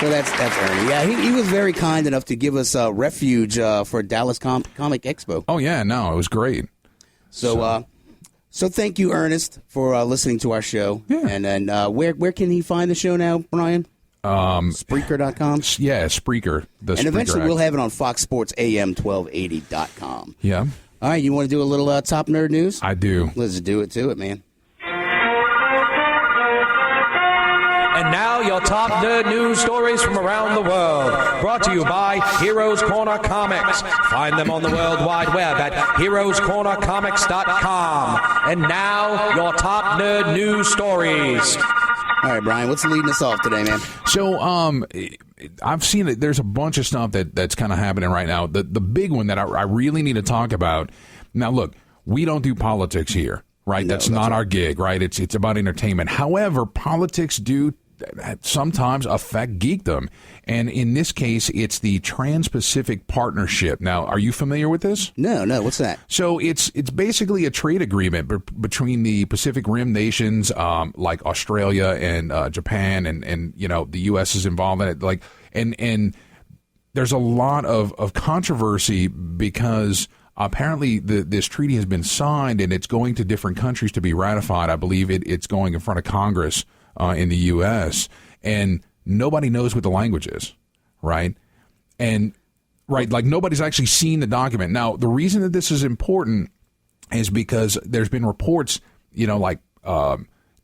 So that's Ernie. Yeah, he was very kind enough to give us refuge for Dallas Comic Expo. Oh, yeah, no, it was great. So thank you, Ernest, for listening to our show. Yeah. And then where can he find the show now, Brian? Spreaker.com? Yeah, Spreaker. And eventually we'll have it on FoxSportsAM1280.com. Yeah. All right, you want to do a little top nerd news? I do. Let's do it to it, man. And now your top nerd news stories from around the world. Brought to you by Heroes Corner Comics. Find them on the World Wide Web at heroescornercomics.com. And now your top nerd news stories. All right, Brian, what's leading us off today, man? So, I've seen that there's a bunch of stuff that's kind of happening right now. The big one that I really need to talk about. Now, look, we don't do politics here, right? That's not our gig, right? It's about entertainment. However, politics do sometimes affect geekdom. And in this case, it's the Trans-Pacific Partnership. Now, are you familiar with this? No. What's that? So it's basically a trade agreement between the Pacific Rim nations, like Australia and Japan, and the U.S. is involved in it. And there's a lot of controversy because apparently this treaty has been signed and it's going to different countries to be ratified. I believe it's going in front of Congress in the U.S., and nobody knows what the language is, right? And, right, like nobody's actually seen the document. Now, the reason that this is important is because there's been reports, like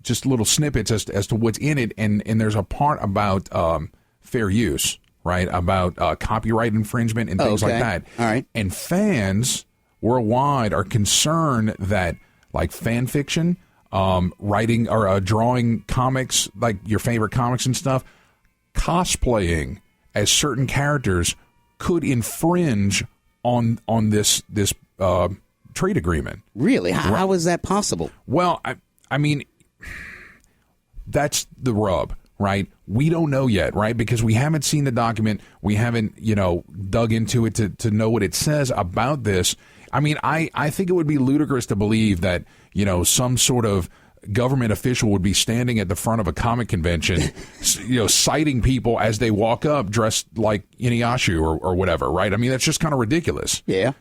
just little snippets as to what's in it, and there's a part about fair use, right, about copyright infringement and things like that. All right. And fans worldwide are concerned that, like, fan fiction, writing or drawing comics, like your favorite comics and stuff, cosplaying as certain characters could infringe on this trade agreement. Really? How is that possible? Well, I mean, that's the rub, right? We don't know yet, right? Because we haven't seen the document. We haven't, dug into it to know what it says about this. I mean, I think it would be ludicrous to believe that, some sort of government official would be standing at the front of a comic convention, citing people as they walk up dressed like Inuyasha or whatever, right? I mean, that's just kind of ridiculous. Yeah.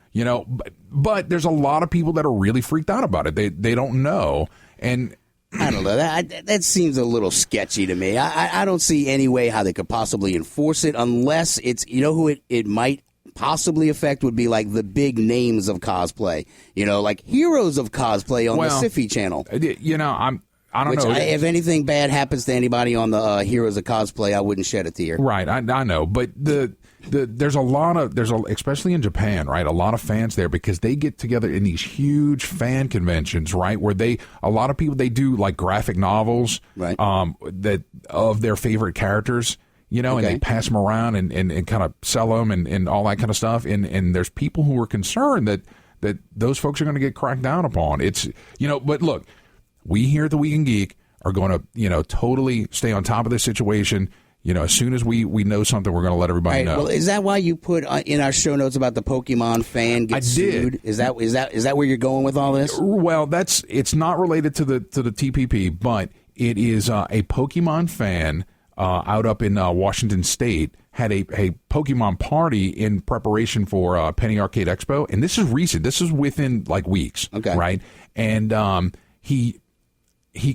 But there's a lot of people that are really freaked out about it. They don't know. And I don't know. That seems a little sketchy to me. I don't see any way how they could possibly enforce it unless it's, who it might possibly affect would be like the big names of cosplay, like heroes of cosplay on the Syfy channel. I don't know. If anything bad happens to anybody on the heroes of cosplay, I wouldn't shed a tear. Right. I know. But there's especially in Japan, right? A lot of fans there because they get together in these huge fan conventions, right? Where a lot of people, they do like graphic novels, right? That of their favorite characters. And they pass them around and kind of sell them and all that kind of stuff. And there's people who are concerned that those folks are going to get cracked down upon. It's, but look, we here at the Week in Geek are going to, totally stay on top of this situation. As soon as we know something, we're going to let everybody know. Well, is that why you put in our show notes about the Pokemon fan gets sued? Is that where you're going with all this? Well, it's not related to the TPP, but it is a Pokemon fan out up in Washington State had a Pokemon party in preparation for Penny Arcade Expo, and this is recent. This is within like weeks, right? And he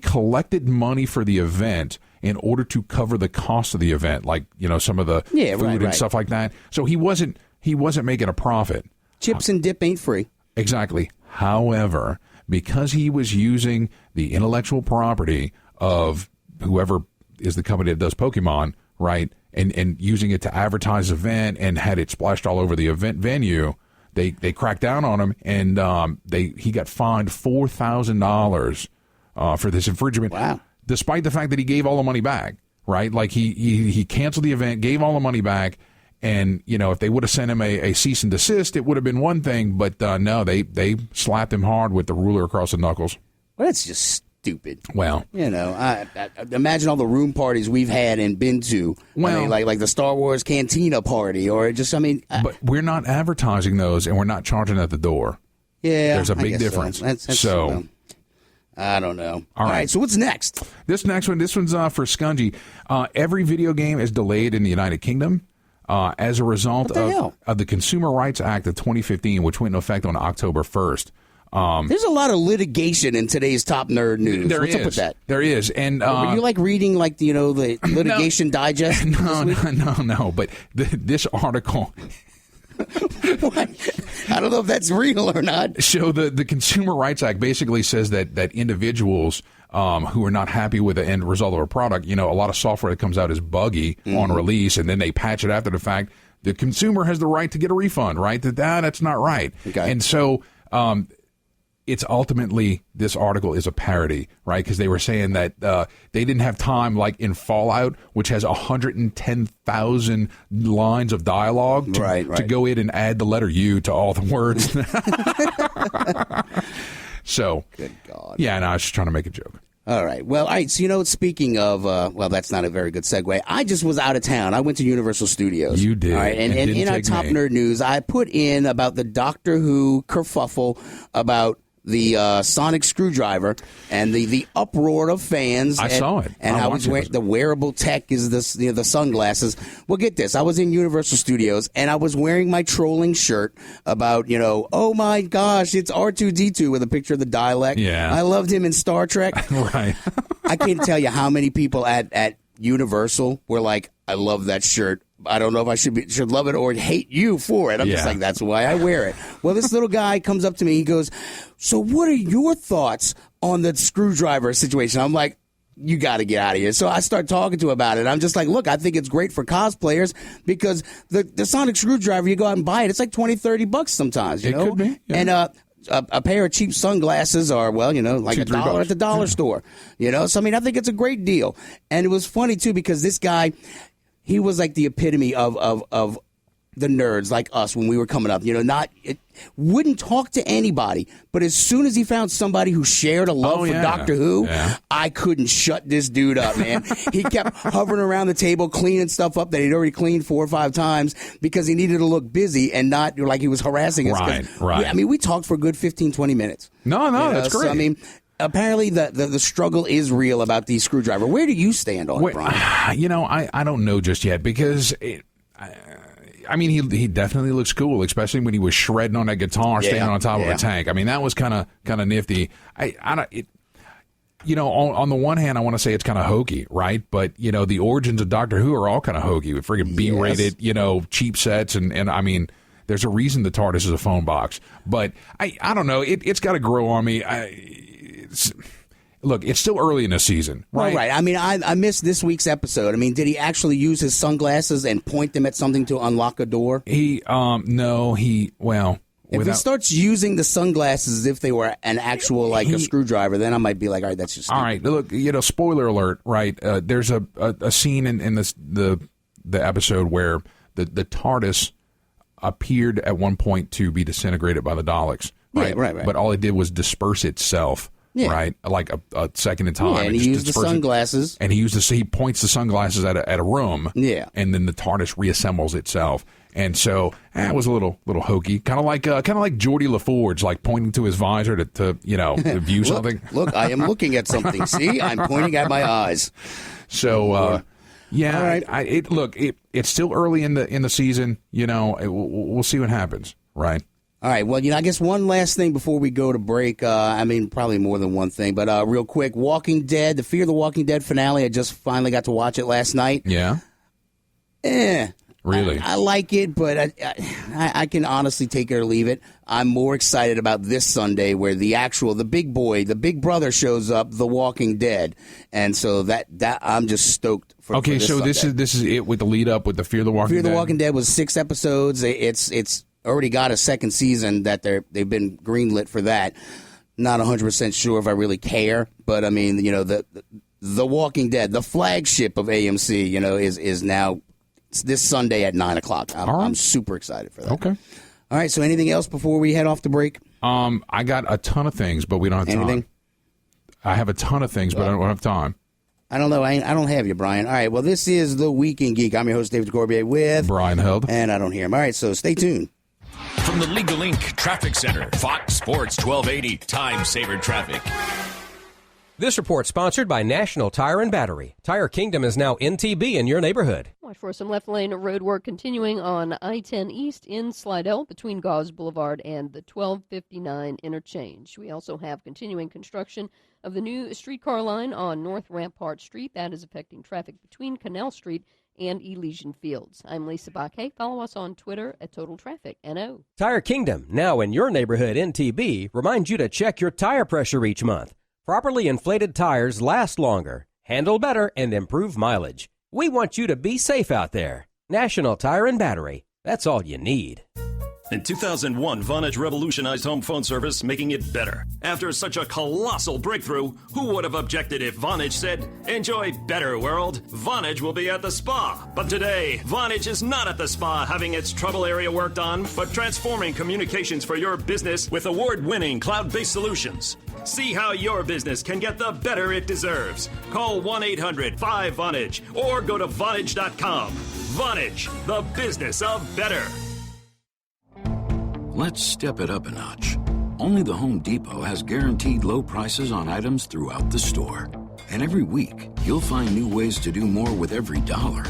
collected money for the event in order to cover the cost of the event, like some of the food and stuff like that. So he wasn't making a profit. Chips and dip ain't free. Exactly. However, because he was using the intellectual property of whoever is the company that does Pokemon, right, and using it to advertise the event and had it splashed all over the event venue, they cracked down on him, and he got fined $4,000 for this infringement. Wow. Despite the fact that he gave all the money back, right? Like he canceled the event, gave all the money back, and if they would have sent him a cease and desist, it would have been one thing, but no, they slapped him hard with the ruler across the knuckles. Well, that's just stupid. Well, I imagine all the room parties we've had and been to. Well, like the Star Wars Cantina party, or just but we're not advertising those, and we're not charging at the door. Yeah, there's a big difference. So I don't know. All right. So what's next? This one's for Skungy. Every video game is delayed in the United Kingdom as a result of the Consumer Rights Act of 2015, which went into effect on October 1st. There's a lot of litigation in today's top nerd news. What's up with that? There is. And were you like reading the litigation digest? No. But this article. What? I don't know if that's real or not. So the Consumer Rights Act basically says that individuals who are not happy with the end result of a product, a lot of software that comes out is buggy on release, and then they patch it after the fact. The consumer has the right to get a refund, right? That's not right. Okay. And so it's ultimately, this article is a parody, right? Because they were saying that they didn't have time, like in Fallout, which has 110,000 lines of dialogue to go in and add the letter U to all the words. So, good God. Yeah, no, I was just trying to make a joke. All right. Well, all right. So, speaking of, that's not a very good segue. I just was out of town. I went to Universal Studios. You did. All right. And in our top nerd news, I put in about the Doctor Who kerfuffle about the sonic screwdriver and the uproar of fans. I saw it. And how the wearable tech is this, the sunglasses. Well, get this. I was in Universal Studios, and I was wearing my trolling shirt about, oh, my gosh, it's R2-D2 with a picture of the Dalek. Yeah. I loved him in Star Trek. Right. I can't tell you how many people at Universal were like, I love that shirt. I don't know if I should love it or hate you for it. I'm just like, that's why I wear it. Well, this little guy comes up to me. He goes, so what are your thoughts on the screwdriver situation? I'm like, you got to get out of here. So I start talking to him about it. I'm just like, look, I think it's great for cosplayers because the sonic screwdriver, you go out and buy it. It's like $20-$30 sometimes, you know? Could be. Yeah. And a pair of cheap sunglasses are, like $1 at the dollar store, So, I mean, I think it's a great deal. And it was funny, too, because this guy, he was like the epitome of the nerds like us when we were coming up. Wouldn't talk to anybody, but as soon as he found somebody who shared a love for Doctor Who, I couldn't shut this dude up, man. He kept hovering around the table, cleaning stuff up that he'd already cleaned 4 or 5 times because he needed to look busy and not like he was harassing us. Right. I mean, we talked for a good 15-20 minutes. No, that's great. So, I mean, apparently the struggle is real about these screwdriver. Where do you stand on it, Brian? I don't know just yet because he definitely looks cool, especially when he was shredding on that guitar, standing on top of a tank. I mean, that was kind of nifty. On the one hand, I want to say it's kind of hokey, right? But the origins of Doctor Who are all kind of hokey with friggin' B-rated, cheap sets, and I mean, there's a reason the TARDIS is a phone box. But I don't know. It's got to grow on me. Look, it's still early in the season, right? Well, right. I mean, I missed this week's episode. I mean, did he actually use his sunglasses and point them at something to unlock a door? If he starts using the sunglasses as if they were an actual, a screwdriver, then I might be like, all right, that's just stupid. All right, look, spoiler alert, right? There's a scene in the episode where the TARDIS appeared at one point to be disintegrated by the Daleks, right? Yeah, right. But all it did was disperse itself. Yeah. Right, like a second in time. Yeah, and he used the sunglasses. And he points the sunglasses at a room. Yeah, and then the TARDIS reassembles itself. And so it was a little hokey, kind of like Geordie LaForge, like pointing to his visor to view something. Look, I am looking at something. See, I'm pointing at my eyes. So yeah, all right. It's still early in the season. We'll see what happens. Right. All right, well, I guess one last thing before we go to break. Probably more than one thing, but real quick, Walking Dead, the Fear the Walking Dead finale, I just finally got to watch it last night. Yeah? Really? I like it, but I can honestly take it or leave it. I'm more excited about this Sunday where the big boy, the big brother shows up, The Walking Dead. And so that I'm just stoked for Okay, this so Sunday. this is it with the lead up with the Fear the Walking Dead? Fear the Walking Dead was 6 episodes. It's already got a second season that they've been greenlit for that. Not 100% sure if I really care, but I mean, the Walking Dead, the flagship of AMC, is now this Sunday at 9:00. I'm super excited for that. Okay. All right. So anything else before we head off the break? I got a ton of things, but we don't have time. Anything? I have a ton of things, but I don't have time. I don't know. I don't have you, Brian. All right. Well, this is the Week in Geek. I'm your host, David Corbier, with Brian Held, and I don't hear him. All right. So stay tuned. From the Legal Inc. Traffic Center, Fox Sports 1280, Time Saver Traffic. This report sponsored by National Tire and Battery. Tire Kingdom is now NTB in your neighborhood. Watch for some left lane road work continuing on I-10 East in Slidell between Gauze Boulevard and the 1259 interchange. We also have continuing construction of the new streetcar line on North Rampart Street. That is affecting traffic between Canal Street and Elysian Fields. I'm Lisa Baquet. Follow us on Twitter at Total Traffic NO. Tire Kingdom, now in your neighborhood NTB, reminds you to check your tire pressure each month. Properly inflated tires last longer, handle better, and improve mileage. We want you to be safe out there. National Tire and Battery. That's all you need. In 2001, Vonage revolutionized home phone service, making it better. After such a colossal breakthrough, who would have objected if Vonage said, "Enjoy better, world. Vonage will be at the spa." But today, Vonage is not at the spa having its trouble area worked on, but transforming communications for your business with award-winning cloud-based solutions. See how your business can get the better it deserves. Call 1-800-5VONAGE or go to Vonage.com. Vonage, the business of better. Let's step it up a notch. Only the Home Depot has guaranteed low prices on items throughout the store. And every week, you'll find new ways to do more with every dollar.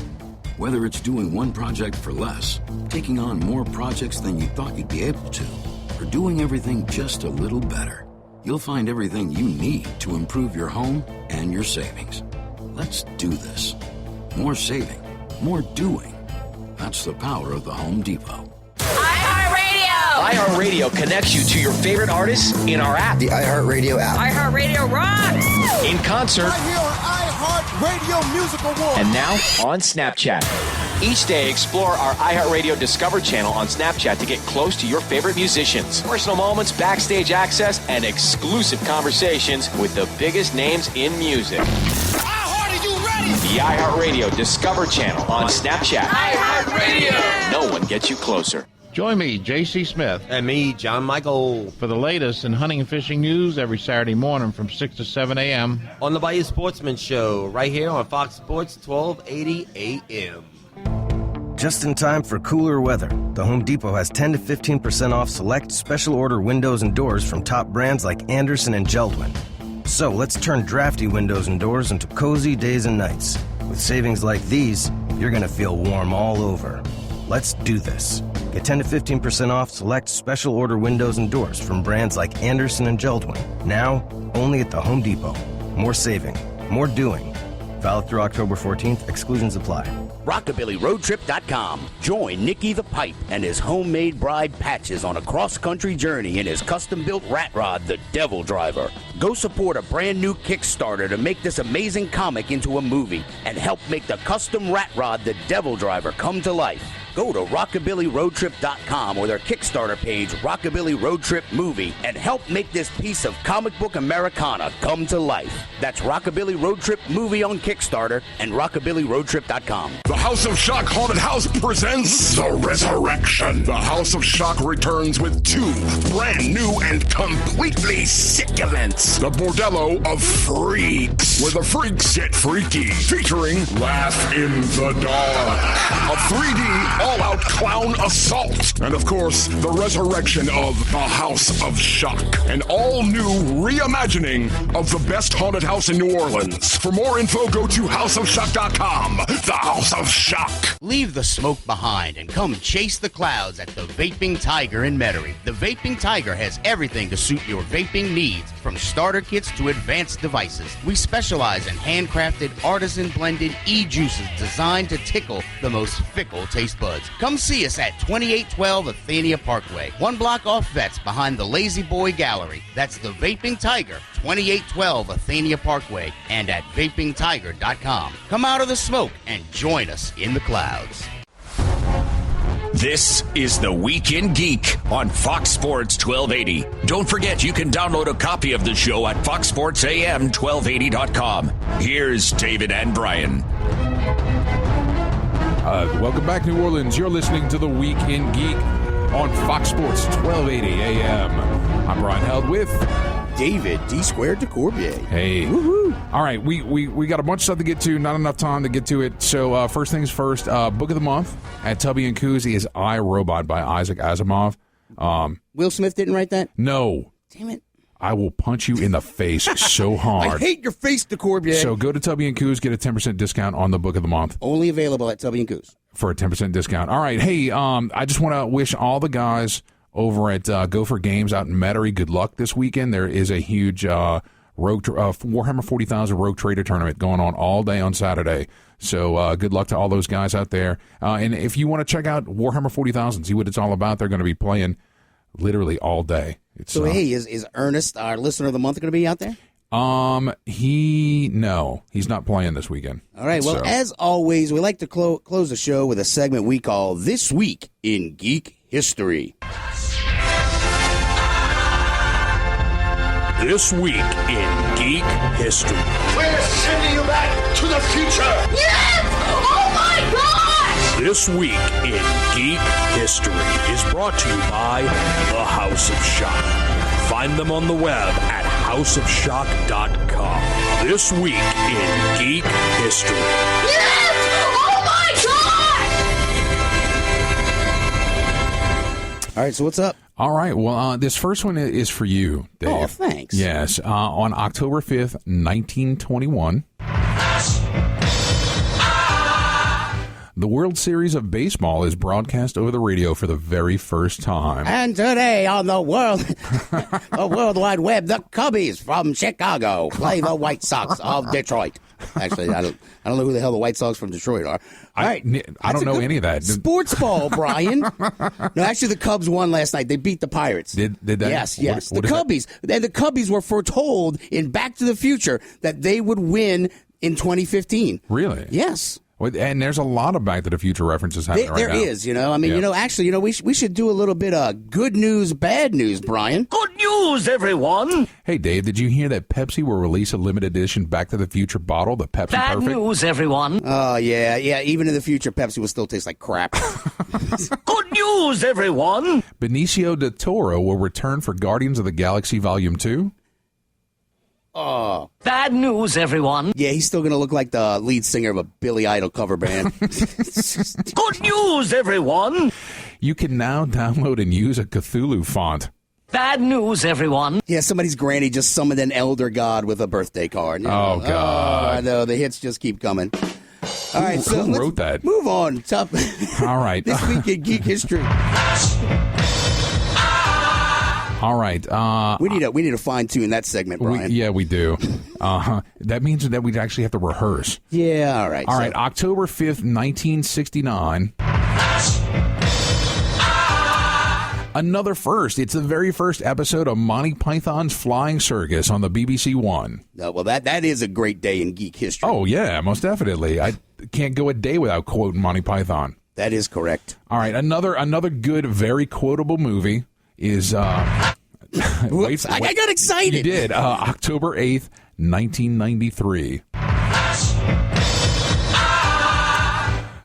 Whether it's doing one project for less, taking on more projects than you thought you'd be able to, or doing everything just a little better, you'll find everything you need to improve your home and your savings. Let's do this. More saving, more doing. That's the power of the Home Depot. iHeartRadio connects you to your favorite artists in our app. The iHeartRadio app. iHeartRadio rocks! In concert. Right here on iHeartRadio Music Awards. And now on Snapchat. Each day, explore our iHeartRadio Discover channel on Snapchat to get close to your favorite musicians. Personal moments, backstage access, and exclusive conversations with the biggest names in music. iHeart, are you ready? The iHeartRadio Discover channel on Snapchat. iHeartRadio! No one gets you closer. Join me, J.C. Smith. And me, John Michael. For the latest in hunting and fishing news every Saturday morning from 6 to 7 a.m. On the Bayou Sportsman Show, right here on Fox Sports 1280 a.m. Just in time for cooler weather, the Home Depot has 10 to 15% off select special order windows and doors from top brands like Anderson and Geldwin. So let's turn drafty windows and doors into cozy days and nights. With savings like these, you're going to feel warm all over. Let's do this. Get 10 to 15% off select special order windows and doors from brands like Anderson and Geldwin. Now, only at the Home Depot. More saving, more doing. Valid through October 14th. Exclusions apply. RockabillyRoadTrip.com. Join Nicky the Pipe and his homemade bride Patches on a cross-country journey in his custom-built rat rod, the Devil Driver. Go support a brand new Kickstarter to make this amazing comic into a movie and help make the custom rat rod, the Devil Driver, come to life. Go to RockabillyRoadTrip.com or their Kickstarter page, Rockabilly Road Trip Movie, and help make this piece of comic book Americana come to life. That's Rockabilly Road Trip Movie on Kickstarter and RockabillyRoadTrip.com. The House of Shock Haunted House presents The Resurrection. The House of Shock returns with 2 brand new and completely sick events. The Bordello of Freaks, where the freaks get freaky, featuring Laugh in the Dark, a 3D all-out clown assault, and of course, the resurrection of The House of Shock, an all-new reimagining of the best haunted house in New Orleans. For more info, go to houseofshock.com. The House of Shock. Leave the smoke behind and come chase the clouds at the Vaping Tiger in Metairie. The Vaping Tiger has everything to suit your vaping needs, from starter kits to advanced devices. We specialize in handcrafted, artisan-blended e-juices designed to tickle the most fickle taste buds. Come see us at 2812 Athenia Parkway, 1 block off Vets behind the Lazy Boy Gallery. That's the Vaping Tiger, 2812 Athenia Parkway, and at vapingtiger.com. Come out of the smoke and join us in the clouds. This is the Weekend Geek on Fox Sports 1280. Don't forget you can download a copy of the show at foxsportsam1280.com. Here's David and Brian. Welcome back, New Orleans. You're listening to the Weekend Geek on Fox Sports 1280 AM. I'm Brian Held with David D Squared DeCorbier. Hey. Woohoo. All right, we got a bunch of stuff to get to, not enough time to get to it. So first things first, Book of the Month at Tubby and Cousy is I, Robot by Isaac Asimov. Will Smith didn't write that? No. Damn it. I will punch you in the face so hard. I hate your face, DeCorbier. So go to Tubby and Coos, get a 10% discount on the Book of the Month. Only available at Tubby and Coos. For a 10% discount. All right, hey, I just want to wish all the guys over at Gopher Games out in Metairie good luck this weekend. There is a huge Warhammer 40,000 Rogue Trader tournament going on all day on Saturday. So good luck to all those guys out there. And if you want to check out Warhammer 40,000, see what it's all about, they're going to be playing literally all day. So hey, is Ernest, our listener of the month, going to be out there? He's not playing this weekend. All right. Well, as always, we like to close the show with a segment we call This Week in Geek History. This Week in Geek History. We're sending you back to the future. Yes! Oh my gosh! This Week in Geek History is brought to you by The House of Shock. Find them on the web at houseofshock.com. This Week in Geek History. Yes! Oh my god! All right, so what's up? All right. Well, this first one is for you, Dave. Oh, thanks. Yes. On October 5th, 1921, the World Series of Baseball is broadcast over the radio for the very first time. And today on the World Wide Web, the Cubbies from Chicago play the White Sox of Detroit. Actually, I don't know who the hell the White Sox from Detroit are. All right. I don't know any of that. Sports ball, Brian. No, actually, the Cubs won last night. They beat the Pirates. Did they? Yes. What The Cubbies. And the Cubbies were foretold in Back to the Future that they would win in 2015. Really? Yes. And there's a lot of Back to the Future references happening right now. There is, I mean, actually, we should do a little bit of good news, bad news, Brian. Good news, everyone. Hey, Dave, did you hear that Pepsi will release a limited edition Back to the Future bottle, the Pepsi Bad Perfect? news, everyone. Oh, yeah. Even in the future, Pepsi will still taste like crap. Good news, everyone. Benicio del Toro will return for Guardians of the Galaxy Volume 2. Oh. Bad news, everyone. Yeah, he's still going to look like the lead singer of a Billy Idol cover band. Good news, everyone. You can now download and use a Cthulhu font. Bad news, everyone. Yeah, somebody's granny just summoned an elder god with a birthday card. Oh, God. I know. The hits just keep coming. All right, so who wrote that? Move on. All right. This week in Geek History. All right. We need to fine tune that segment, Brian. We do. That means that we'd actually have to rehearse. Yeah. All right. All right. October 5th, 1969. Another first. It's the very first episode of Monty Python's Flying Circus on the BBC One. Well, that is a great day in geek history. Oh yeah, most definitely. I can't go a day without quoting Monty Python. That is correct. All right. Another good, very quotable movie is I got excited. You did. October 8th, 1993.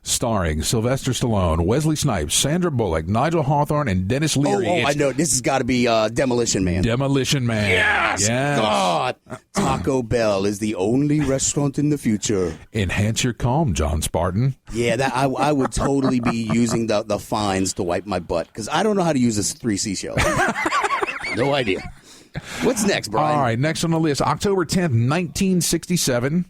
Starring Sylvester Stallone, Wesley Snipes, Sandra Bullock, Nigel Hawthorne, and Dennis Leary. Oh, I know. This has got to be Demolition Man. Demolition Man. Yes. God. Taco Bell is the only restaurant in the future. Enhance your calm, John Spartan. Yeah, that I would totally be using the fines to wipe my butt because I don't know how to use this 3 seashells. No idea. What's next, Brian? All right, next on the list, October 10th, 1967.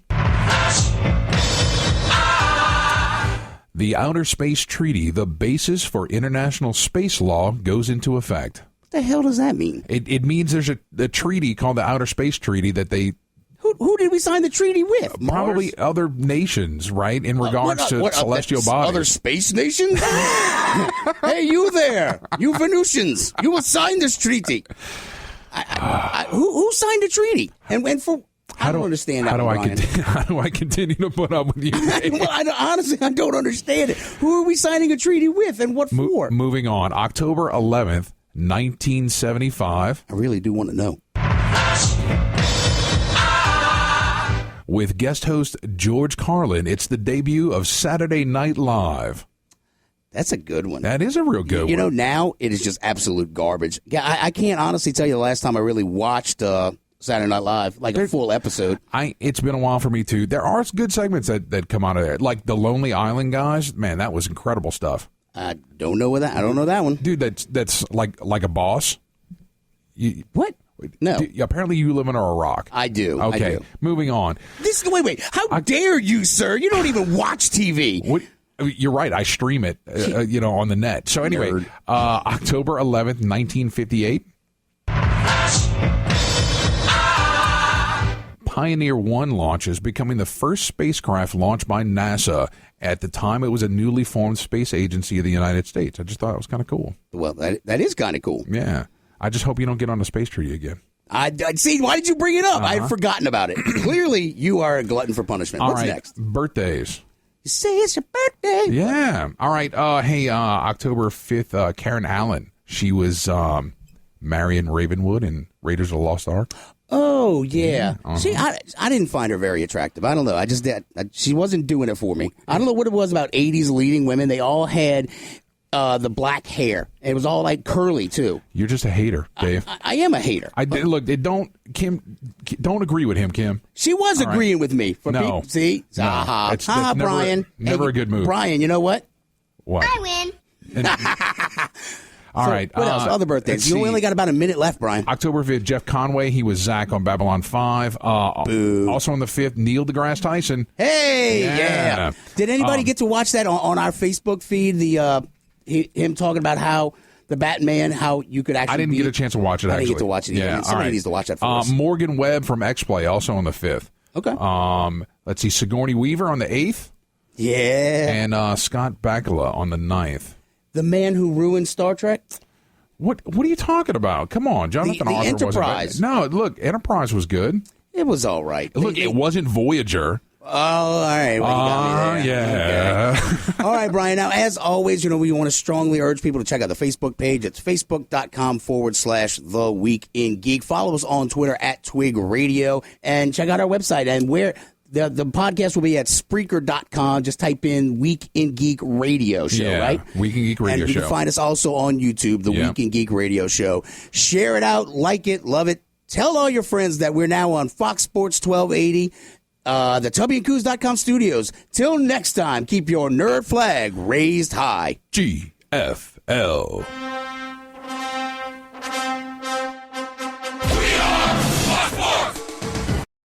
The Outer Space Treaty, the basis for international space law, goes into effect. What the hell does that mean? It means there's a treaty called the Outer Space Treaty that they... Who did we sign the treaty with? Probably Mars? Other nations, right, in regards to celestial bodies. Other space nations? Hey, you there, you Venusians, you will sign this treaty. Who signed the treaty? And for... I don't understand that, Brian. How do I continue to put up with you? Honestly, I don't understand it. Who are we signing a treaty with and what for? Moving on. October 11th, 1975. I really do want to know. With guest host George Carlin, it's the debut of Saturday Night Live. That's a good one. That is a real good one. You know, now it is just absolute garbage. I can't honestly tell you the last time I really watched Saturday Night Live, like a full episode. It's been a while for me, too. There are good segments that come out of there. Like the Lonely Island guys. Man, that was incredible stuff. I don't know that one. Dude, that's like a boss. What? No. Apparently you live under a rock. I do. Okay, I do. Moving on. Wait. How dare you, sir? You don't even watch TV. What? You're right. I stream it, on the net. So anyway, October 11th, 1958. Pioneer 1 launches, becoming the first spacecraft launched by NASA. At the time, it was a newly formed space agency of the United States. I just thought it was kind of cool. Well, that is kind of cool. Yeah. I just hope you don't get on the space treaty again. I see. Why did you bring it up? I had forgotten about it. Clearly, you are a glutton for punishment. What's next? Birthdays. You say it's your birthday. Yeah. All right. October 5th, Karen Allen. She was Marion Ravenwood in Raiders of the Lost Ark. Oh, yeah. See, I didn't find her very attractive. I don't know. She wasn't doing it for me. I don't know what it was about 80s leading women. They all had the black hair. It was all like curly, too. You're just a hater, Dave. I am a hater. Kim, don't agree with him, Kim. She was agreeing with me. No. See? No. That's Brian. Never a good move. Brian, you know what? What? I win. All right. What else? Other birthdays. You only got about a minute left, Brian. October 5th, Jeff Conway. He was Zach on Babylon 5. Also on the 5th, Neil deGrasse Tyson. Hey, yeah. Did anybody get to watch that on our Facebook feed? Him talking about how the Batman, how you could actually. I didn't get a chance to watch it. I didn't get to watch it either. Yeah, Somebody needs to watch that for us. Morgan Webb from X-Play, also on the 5th. Okay. Let's see, Sigourney Weaver on the 8th. Yeah. And Scott Bakula on the 9th. The man who ruined Star Trek? What are you talking about? Come on, Jonathan the Arthur Enterprise. No, look, Enterprise was good. It was all right. Look, it wasn't Voyager. Oh, all right. Well, you got me there. Yeah. Okay. All right, Brian. Now, as always, we want to strongly urge people to check out the Facebook page. It's facebook.com/The Week in Geek. Follow us on Twitter at TWIG Radio and check out our website. And where the podcast will be at Spreaker.com. Just type in Week in Geek Radio Show, right? Week in Geek Radio Show. And you can find us also on YouTube, the Week in Geek Radio Show. Share it out, like it, love it. Tell all your friends that we're now on Fox Sports 1280. The TubbyandCoos.com studios. Till next time, keep your nerd flag raised high. GFL.